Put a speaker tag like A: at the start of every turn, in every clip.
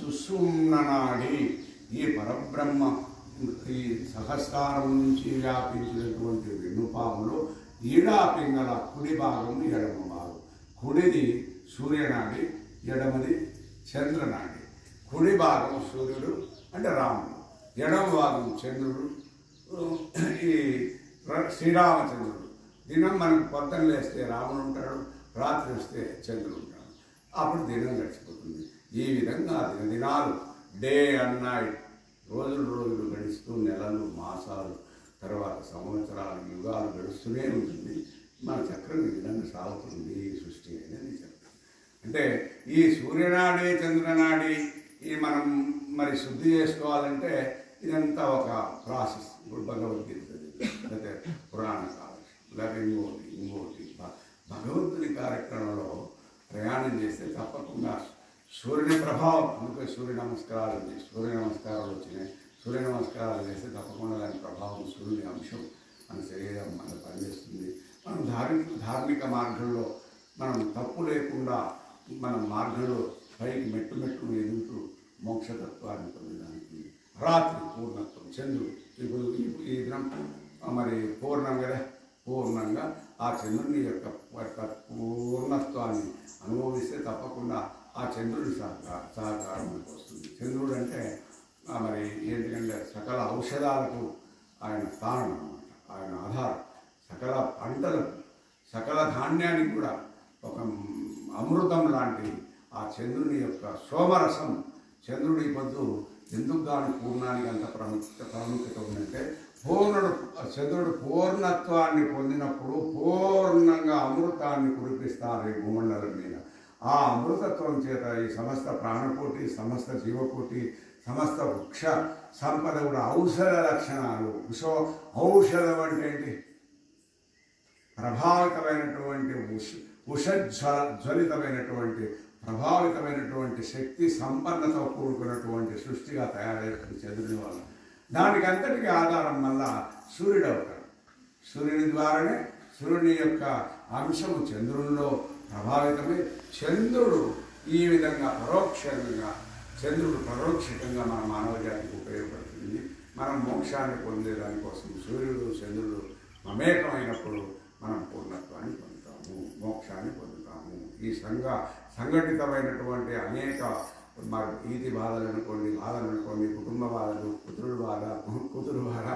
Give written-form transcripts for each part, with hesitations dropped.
A: సుషుమ్ననాడి ఈ పరబ్రహ్మ ఈ సహస్రారం నుంచి వ్యాపించినటువంటి వెన్నుపాములో ఈడా పింగళ కుడి భాగం ఎడమ భాగం. కుడిది సూర్యనాడి, ఎడమది చంద్రనాడి. కుడి భాగం సూర్యుడు అంటే రాముడు, ఎడమ భాగం చంద్రుడు ఈ శ్రీరామచంద్రుడు. దినం మనకు పొద్దున లేస్తే రాముడు ఉంటాడు, రాత్రి వస్తే చంద్రుడు ఉంటాడు. అప్పుడు దినం గడిచిపోతుంది. ఈ విధంగా దినాలు డే అండ్ నైట్ రోజులు గడుస్తూ నెలలు మాసాలు తర్వాత సంవత్సరాలు యుగాలు గడుస్తూనే ఉంటుంది. మన చక్రం ఈ విధంగా సాగుతుంది ఈ సృష్టి అనేది చెప్తాం. అంటే ఈ సూర్యనాడి చంద్రనాడి ఈ మనం మరి శుద్ధి చేసుకోవాలంటే ఇదంతా ఒక ప్రాసెస్. ఇప్పుడు భగవద్గీత లేకపోతే పురాణ కాలం లేకపోతే ఇంకోటి భగవంతుని కార్యక్రమంలో ప్రయాణం చేస్తే తప్పకుండా సూర్యుని ప్రభావం. అందుకే సూర్య నమస్కారాలు వచ్చినాయి. సూర్య నమస్కారాలు చేస్తే తప్పకుండా దాని ప్రభావం సూర్యుని అంశం మన శరీరం మన పనిచేస్తుంది. మనం ధార్మిక మార్గంలో మనం తప్పు లేకుండా మన మార్గంలో పైకి మెట్టు ఎదుగుతూ మోక్షతత్వాన్ని పొందడానికి రాత్రి పూర్ణత్వం చంద్రుడు ఇప్పుడు ఈ దినం మరి పూర్ణంగా ఆ చంద్రుని యొక్క పూర్ణత్వాన్ని అనుభవిస్తే తప్పకుండా ఆ చంద్రుడి సహకారం మనకు వస్తుంది. చంద్రుడు అంటే మరి ఏంటంటే సకల ఔషధాలకు ఆయన స్థానం అన్నమాట, ఆయన ఆధారం. సకల పంటలకు సకల ధాన్యానికి కూడా ఒక అమృతం లాంటి ఆ చంద్రుని యొక్క సోమరసం. చంద్రుడి పొద్దు ఎందుకు దాని పూర్ణానికి అంత ప్రాముఖ్యత ఉందంటే చంద్రుడు పూర్ణత్వాన్ని పొందినప్పుడు పూర్ణంగా అమృతాన్ని కురిపిస్తారు ఈ భూమండలం మీద. ఆ అమృతత్వం చేత ఈ సమస్త ప్రాణకోటి, సమస్త జీవకోటి, సమస్త వృక్ష సంపద కూడా ఔషధ లక్షణాలు. ఔషధం అంటే ఏంటి? ప్రభావితమైనటువంటి జ్వలితమైనటువంటి ప్రభావితమైనటువంటి శక్తి సంపన్నతో కూడుకున్నటువంటి సృష్టిగా తయారైనటువంటి చంద్రుని వల్ల దానికి అంతటికీ ఆధారం మళ్ళా సూర్యుడు అవుతాడు. సూర్యుని ద్వారానే సూర్యుని యొక్క అంశము చంద్రునిలో ప్రభావితమై చంద్రుడు ఈ విధంగా చంద్రుడు పరోక్షంగా మన మానవ జాతికి ఉపయోగపడుతుంది. మనం మోక్షాన్ని పొందేదానికోసం సూర్యుడు చంద్రుడు మమేకమైనప్పుడు మనం పూర్ణత్వాన్ని పొందుతాము, మోక్షాన్ని పొందుతాము. ఈ సంఘటితమైనటువంటి అనేక ఈతి బాధలు అనుకోండి, కుటుంబ బాధలు, కూతురు బాధ,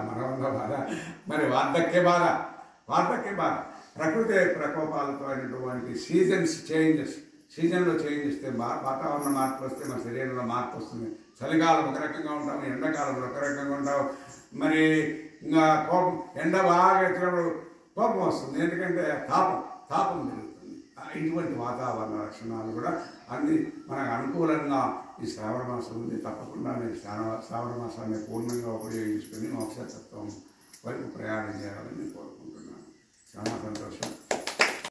A: మనవంగ బాధ, మరి వార్ధక్య బాధ, ప్రకృతి ప్రకోపాలతో అయినటువంటి సీజన్లో చేంజ్ వస్తే వాతావరణ మార్పు వస్తే మన శరీరంలో మార్పు వస్తుంది. చలికాలం ఒక రకంగా ఉంటాము, ఎండాకాలంలో ఒక రకంగా ఉంటాము. మరి ఇంకా కోపం, ఎండ బాగా వచ్చినప్పుడు కోపం వస్తుంది, ఎందుకంటే తాపం జరుగుతుంది. ఇటువంటి వాతావరణ లక్షణాలు కూడా అన్ని మనకు అనుకూలంగా ఈ శ్రావణ మాసం ఉంది. తప్పకుండా నేను శ్రావణ మాసాన్ని పూర్ణంగా ఉపయోగించుకొని మోక్షతత్వం వైపు ప్రయాణం చేయాలని కోరుకుంటున్నాను. చాలా సంతోషం.